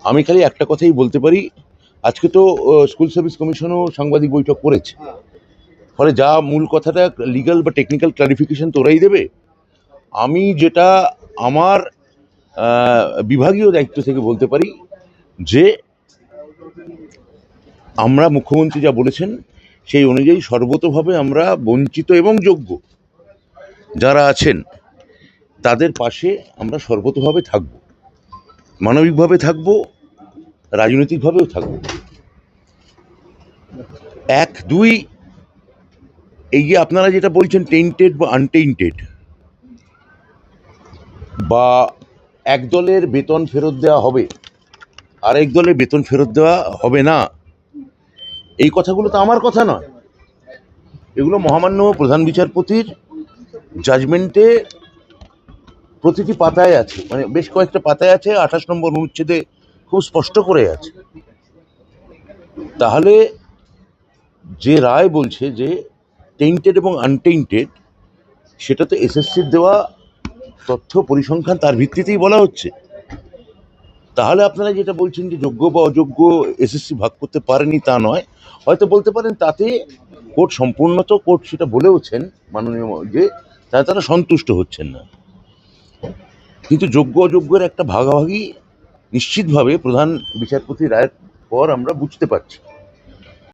আমি খালি একটা কথাই বলতে পারি, আজকে তো স্কুল সার্ভিস কমিশনও সাংবাদিক বৈঠক করেছে, ফলে যা মূল কথাটা লিগ্যাল বা টেকনিক্যাল ক্লারিফিকেশন তো ওরাই দেবে। আমি যেটা আমার বিভাগীয় দায়িত্ব থেকে বলতে পারি যে আমরা মুখ্যমন্ত্রী যা বলেছেন সেই অনুযায়ী সর্বতোভাবে আমরা বঞ্চিত এবং যোগ্য যারা আছেন তাদের পাশে আমরা সর্বতোভাবে থাকব, মানবিকভাবে থাকব, রাজনৈতিকভাবেও থাকব। এক দুই, এই যে আপনারা যেটা বলছেন টেন্টেড বা আনটেন্টেড, বা এক দলের বেতন ফেরত দেওয়া হবে আরেক দলের বেতন ফেরত দেওয়া হবে না, এই কথাগুলো তো আমার কথা নয়, এগুলো মহামান্য প্রধান বিচারপতির জাজমেন্টে প্রতিটি পাতায় আছে, মানে বেশ কয়েকটা পাতায় আছে, 28 নম্বর অনুচ্ছেদে খুব স্পষ্ট করে আছে। তাহলে যে রায় বলছে যে টেন্টেড এবং আনটেন্টেড, সেটা তো এসএসসির দেওয়া তথ্য পরিসংখ্যান তার ভিত্তিতেই বলা হচ্ছে। তাহলে আপনারা যেটা বলছেন যে যোগ্য বা অযোগ্য এসএসসি ভাগ করতে পারেনি, তা নয়। হয়তো বলতে পারেন তাতে কোর্ট সম্পূর্ণত, কোর্ট সেটা বলেওছেন মাননীয়, যে তারা সন্তুষ্ট হচ্ছেন না, কিন্তু যোগ্য অযোগ্যের একটা ভাগাভাগি নিশ্চিতভাবে প্রধান বিচারপতি রায়ের পর আমরা বুঝতে পারছি।